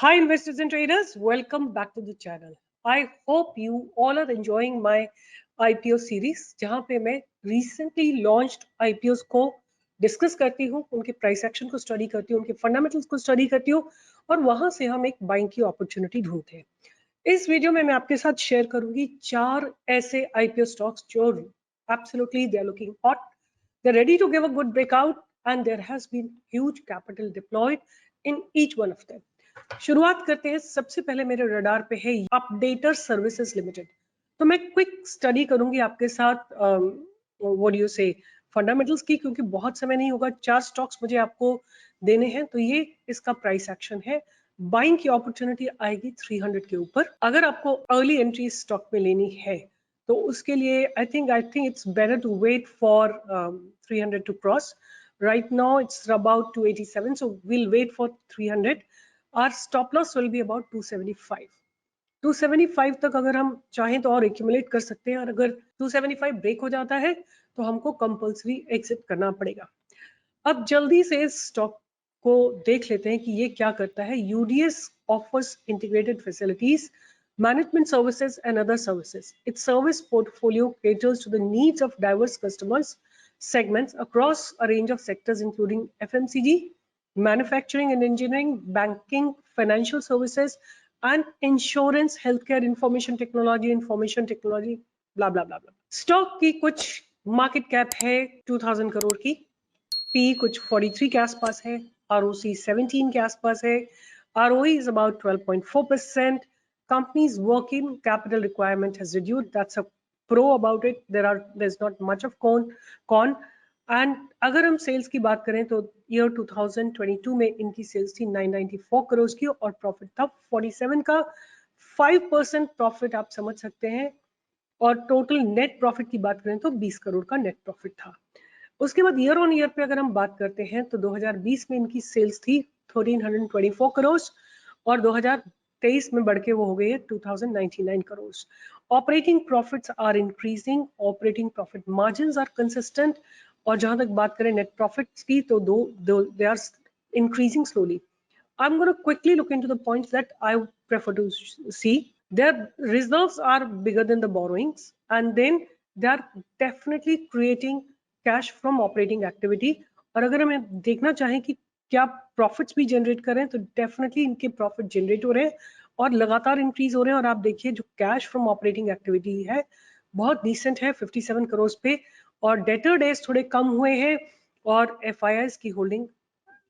Hi investors and traders, welcome back to the channel. I hope you all are enjoying my IPO series जहां पे मैं recently launched IPOs को discuss करती हूँ, उनके price action को स्टडी करती हूँ, उनके फंडामेंटल्स को स्टडी करती हूँ और वहां से हम एक बाइंग की अपॉर्चुनिटी ढूंढते हैं। इस वीडियो में मैं आपके साथ शेयर करूंगी 4 ऐसे IPO स्टॉक्स जो absolutely they are looking hot, they're ready to give a good breakout and there has been huge capital deployed in each one of them. शुरुआत करते हैं। सबसे पहले मेरे रडार पे है अपडेटर सर्विसेज लिमिटेड। तो मैं क्विक स्टडी करूंगी आपके साथ व्हाट यू से फंडामेंटल्स की, क्योंकि बहुत समय नहीं होगा, 4 स्टॉक्स मुझे आपको देने हैं। तो ये इसका प्राइस एक्शन है। बाइंग की अपॉर्चुनिटी आएगी 300 के ऊपर। अगर आपको अर्ली एंट्री स्टॉक में लेनी है तो उसके लिए I think it's better to wait for 300 to cross. Right now it's about 287, so we'll wait for 300. Our stop loss will be about 275. 275 तक अगर हम चाहें तो और एक्यूमुलेट कर सकते हैं, और अगर 275 ब्रेक हो जाता है तो हमको कंपल्सरी एग्जिट करना पड़ेगा। अब जल्दी से इस स्टॉक को देख लेते हैं कि ये क्या करता है। UDS offers integrated facilities, management services and other services. Its service portfolio caters to the needs of diverse customers segments across a range of sectors including FMCG, manufacturing and engineering, banking, financial services and insurance, healthcare, information technology, blah blah blah blah. Stock की कुछ market cap है 2000 करोड़ की, P कुछ 43 के आसपास है, ROC 17 के आसपास है, ROE is about 12.4%. Company's working capital requirement has reduced. That's a pro about it. There's not much of con. And अगर हम सेल्स की बात करें तो ईयर 2022 में इनकी सेल्स थी 994 करोड़ की और प्रॉफिट था 47 का। 5% प्रॉफिट आप समझ सकते हैं। और टोटल नेट प्रॉफिट की बात करें तो 20 करोड़ का नेट प्रॉफिट था। उसके बाद ईयर ऑन ईयर पे अगर हम बात करते हैं तो 2020 में इनकी सेल्स थी 1324 करोड़ और 2023 में बढ़ के वो हो गई है 2099 crore. Operating profits are increasing, operating profit margins are consistent, और जहां तक बात करें नेट प्रॉफिट्स की तो they are increasing slowly. I'm going to quickly look into the points that I prefer to see. Their reserves are bigger than the borrowings, and then they are definitely creating cash from operating activity. और अगर हमें देखना चाहें कि क्या profits भी generate करें तो डेफिनेटली इनके प्रॉफिट जनरेट हो रहे हैं और लगातार इंक्रीज हो रहे हैं। और आप देखिए जो कैश फ्रॉम ऑपरेटिंग एक्टिविटी है बहुत डिसेंट है 57 करोड़ पे, और डेटर डेज थोड़े कम हुए हैं और FIIs की होल्डिंग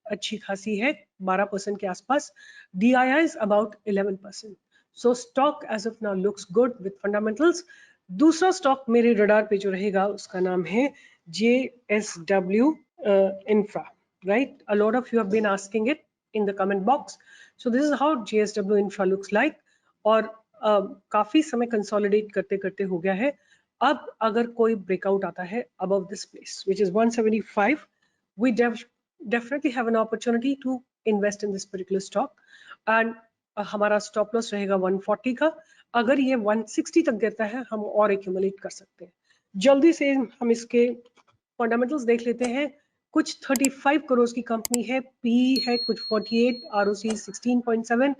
अच्छी खासी है 12% के आसपास। DII is about 11%. So stock as of now looks good with fundamentals. दूसरा स्टॉक मेरे रडार पे जो रहेगा उसका नाम है JSW Infra. Right? A lot of you have been asking it in the comment box. So this is how JSW Infra looks like. और काफी समय कंसोलिडेट करते करते हो गया है। अब अगर कोई ब्रेकआउट आता है above this place which is 175, we definitely have an opportunity to invest in this particular stock. And हमारा स्टॉप लॉस रहेगा 140 का। अगर ये 160 तक गिरता है हम और एक्यूमुलेट कर सकते हैं। जल्दी से हम इसके फंडामेंटल्स देख लेते हैं। कुछ 35 करोड़ की कंपनी है, पी है कुछ 48, ROC 16.7,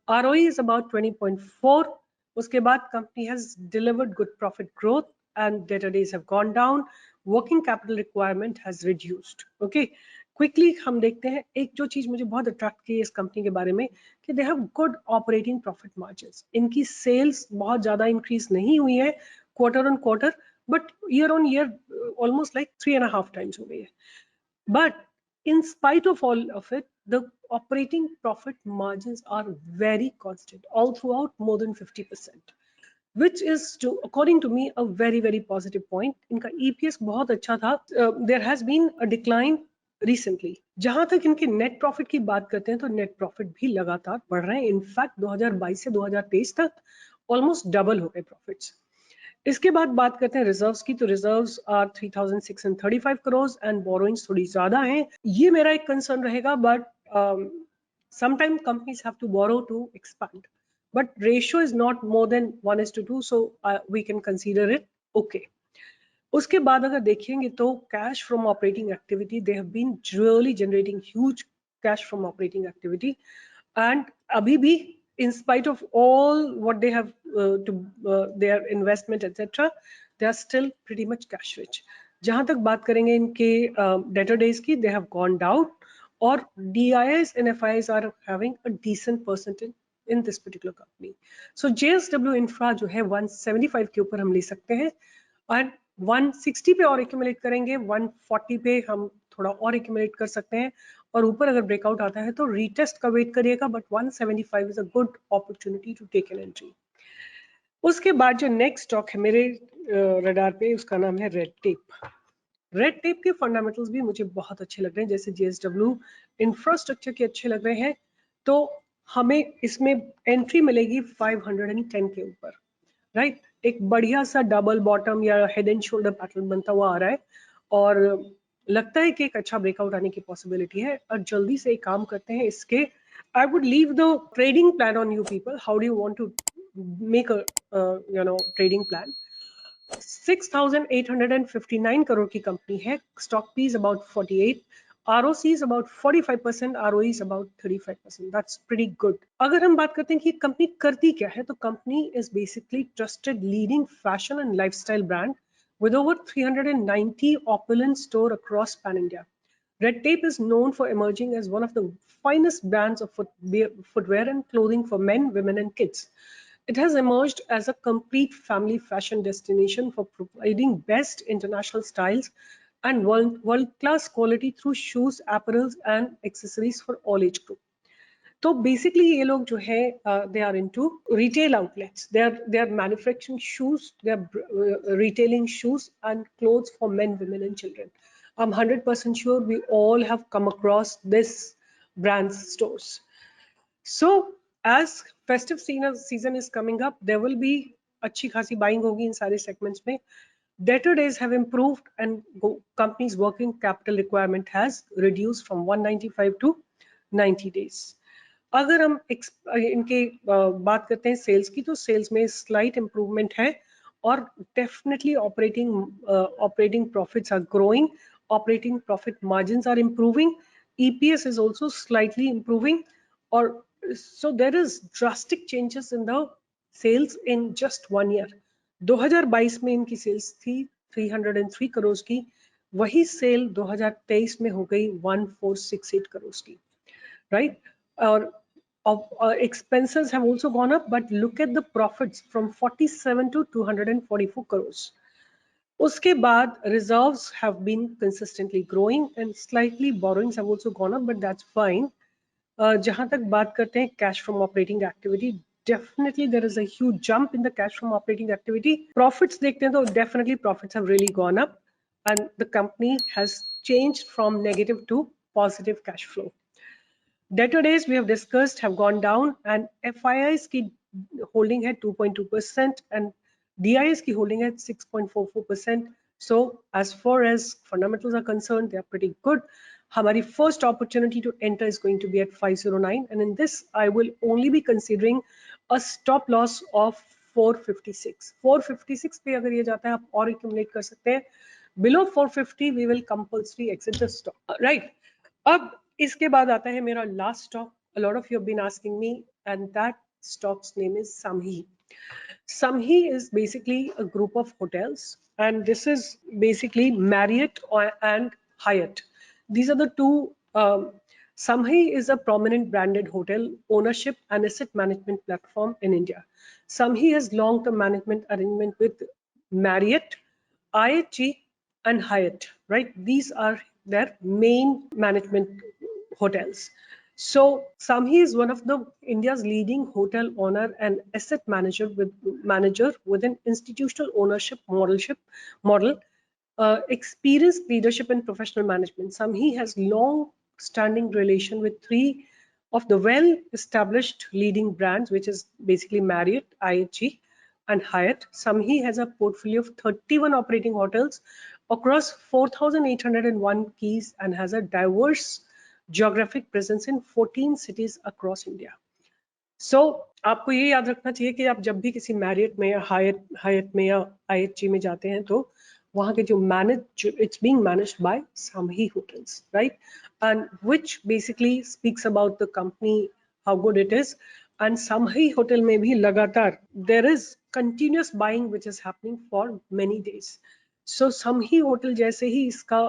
ROE is about 20.4. उसके बाद company has delivered good profit growth and debtor days have gone down. Working capital requirement has reduced. Okay. Quickly हम देखते हैं। एक जो चीज मुझे बहुत अट्रैक्ट की है इस कंपनी के बारे में कि they have good operating profit margins. इनकी सेल्स बहुत ज्यादा इंक्रीज नहीं हुई है quarter on quarter, but year on year almost like 3.5 times हो गई है। But in spite of all of it, the operating profit margins are very constant all throughout, more than 50%, which is, according to me, a very positive point. इनका EPS बहुत अच्छा था। There has been a decline recently. जहां तक इनके net profit की बात करते हैं तो नेट प्रॉफिट भी लगातार बढ़ रहे हैं। इनफैक्ट 2022 से 2023 तक ऑलमोस्ट डबल हो गए प्रॉफिट्स। इसके बाद बात करते हैं रिजर्व्स की, तो reserves are 3635 crore and borrowings थोड़ी ज्यादा हैं। ये मेरा एक कंसर्न रहेगा, but sometime companies have to borrow to expand, but ratio is not more than 1:2, so we can consider it okay. उसके बाद अगर देखेंगे तो cash from operating activity, they have been really generating huge cash from operating activity. and अभी भी in spite of all what they have their investment etc, they are still pretty much cash rich. जहां तक बात करेंगे इनके debtor days की, they have gone down, और DIs and FIs are having a decent percentage in this particular company. So JSW Infra जो है 175 के ऊपर हम ले सकते हैं, और 160 पे और एक्यूमुलेट करेंगे, 140 पे हम थोड़ा और एक्यूमुलेट कर सकते हैं, और ऊपर अगर ब्रेकआउट आता है तो रीटेस्ट का वेट करिएगा, but 175 is a good opportunity to take an entry. उसके बाद जो नेक्स्ट स्टॉक है मेरे रडार पे, उसका नाम है रेड टेप। रेड टेप के फंडामेंटल्स भी मुझे बहुत अच्छे लग रहे हैं, जैसे JSW इंफ्रास्ट्रक्चर के अच्छे लग रहे हैं, तो हमें इसमें एंट्री मिलेगी 510 के ऊपर, राइट। एक बढ़िया सा डबल बॉटम या हेड एंड शोल्डर पैटर्न बनता हुआ आ रहा है, और लगता है कि एक अच्छा ब्रेकआउट आने की पॉसिबिलिटी है, और जल्दी से एक काम करते हैं इसके। I would leave the trading plan on you people, how do you want to make a trading plan. 6,859 crore की कंपनी है, stock P is about 48, ROC is about 45%, ROE is about 35%. That's pretty good. अगर हम बात करते हैं कि company करती क्या है, तो company is basically trusted leading fashion and lifestyle brand with over 390 opulent store across Pan India. Red Tape is known for emerging as one of the finest brands of footwear and clothing for men, women, and kids. It has emerged as a complete family fashion destination for providing best international styles and world-class quality through shoes, apparels, and accessories for all age group. तो basically ये लोग जो है they are into retail outlets, they are manufacturing shoes, they are retailing shoes and clothes for men, women and children. I'm 100% sure we all have come across this brand's stores. So as festive season is coming up, there will be अच्छी खासी buying होगी इन सारे segments में. Debtor days have improved and company's working capital requirement has reduced from 195 to 90 days. अगर हम इनके बात करते हैं सेल्स की, तो सेल्स में स्लाइट इंप्रूवमेंट है, और definitely operating profits are growing, operating profit margins are improving, EPS is also slightly improving, or so there is drastic changes in the sales in just 1 year. 2022 में इनकी sales थी 303 करोड़ की, वही cell 2023 में हो गई 1468 करोड़ की, right? Expenses have also gone up, but look at the profits from 47 to 244 crores. उसके बाद reserves have been consistently growing and slightly borrowings have also gone up, but that's fine. जहां तक बात करते हैं cash from operating activity, definitely there is a huge jump in the cash from operating activity. Profits देखते हैं तो definitely profits have really gone up, and the company has changed from negative to positive cash flow. Debtor days we have discussed have gone down, and FIIs की holding है 2.2% and DIs की holding है 6.44%. So as far as fundamentals are concerned, they are pretty good. हमारी first opportunity to enter is going to be at 509, and in this I will only be considering a stop loss of 456. 456 पे अगर ये जाता है आप और accumulate कर सकते हैं. Below 450 we will compulsory exit the stock. Right. अब इसके बाद आता है मेरा last stock. A lot of you have been asking me, and that stock's name is Sami. Sami is basically a group of hotels, and this is basically Marriott and Hyatt. These are the two. Sami is a prominent branded hotel ownership and asset management platform in India. Sami has long-term management arrangement with Marriott, IHG, and Hyatt. Right? These are their main management hotels. So Sami is one of the India's leading hotel owner and asset manager with an institutional ownership model, experienced leadership and professional management. Sami has long-standing relation with three of the well-established leading brands, which is basically Marriott, IHG, and Hyatt. Sami has a portfolio of 31 operating hotels across 4,801 keys and has a diverse geographic presence in 14 cities across India. So आपको ये याद रखना चाहिए कि आप जब भी किसी मैरियट में या हायट में या IHG में जाते हैं, तो वहाँ के जो it's being managed by Sami hotels, right? And which basically speaks about the company how good it is. And Samhi hotel में भी लगातार there is continuous buying which is happening for many days. So Samhi hotel जैसे ही इसका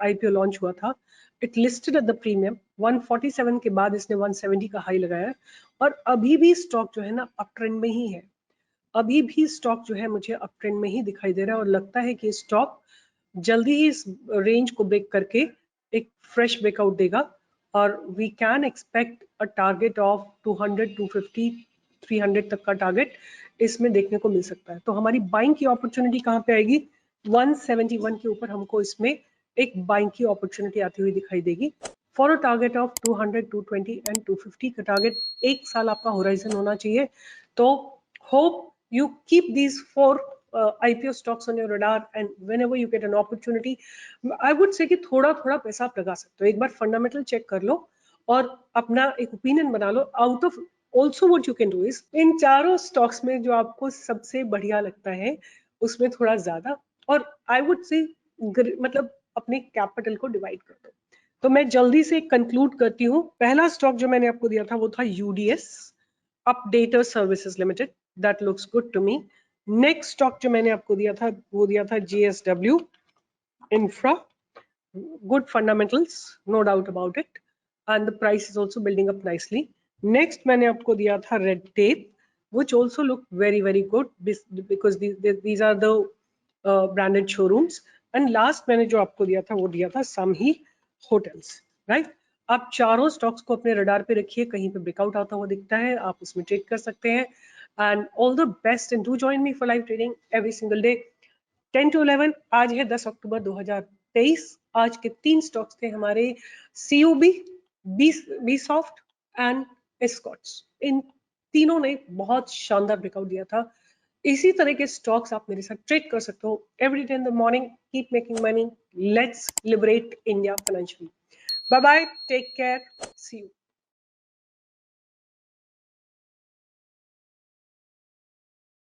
IPO launch हुआ था, it listed at the premium 147 के बाद इसने 170 का हाई लगाया और अभी भी स्टॉक जो है ना अप ट्रेंड में ही है। अभी भी स्टॉक जो है मुझे अप ट्रेंड में ही दिखाई दे रहा है और लगता है कि स्टॉक जल्दी ही इस रेंज को ब्रेक करके एक फ्रेश ब्रेकआउट देगा और we can expect a target of 200, 250, 300 तक का टारगेट इसमें देखने को मिल सकता है। तो हमारी बाइंग की अपॉर्चुनिटी कहाँ पे आएगी? 171 के ऊपर हमको इसमें एक बाइंग की अपॉर्चुनिटी आती हुई दिखाई देगी for a target of 200, 220 and 250 का टारगेट। एक साल आपका होराइजन होना चाहिए। तो hope you keep these 4 IPO stocks on your radar and whenever you get an opportunity, I would say कि थोड़ा थोड़ा पैसा आप लगा सकते हो। एक बार फंडामेंटल चेक कर लो और अपना एक ओपिनियन बना लो। Out of also what you can do is इन चारों स्टॉक्स में जो आपको सबसे बढ़िया लगता है उसमें थोड़ा ज्यादा और आई वुड से मतलब अपने कैपिटल को डिवाइड कर दो। तो मैं जल्दी से कंक्लूड करती हूँ। पहला स्टॉक जो मैंने आपको दिया था वो था UDS updater services limited, that looks good to me. Next stock जो मैंने आपको दिया था वो दिया था JSW Infra, good fundamentals, no doubt about it, and the price is also building up nicely. Next मैंने आपको दिया था Red Tape, which also look very good because these are the branded showrooms. And last मैंने जो आपको दिया था वो दिया था Samhi Hotels, right? आप चारों स्टॉक्स को अपने रडार पे रखिए, कहीं पे ब्रेकआउट आता हुआ दिखता है आप उसमें ट्रेड कर सकते हैं। And all the best and do join me for live trading every single day 10 to 11। आज है 10 अक्टूबर 2023। आज के 3 स्टॉक्स थे हमारे CUB, Bsoft एंड एस्कॉट्स। इन तीनों ने बहुत शानदार ब्रेकआउट दिया था। इसी तरह के स्टॉक्स आप मेरे साथ ट्रेड कर सकते हो every day in the morning. Keep making money, let's liberate India financially. Bye bye, take care, see you.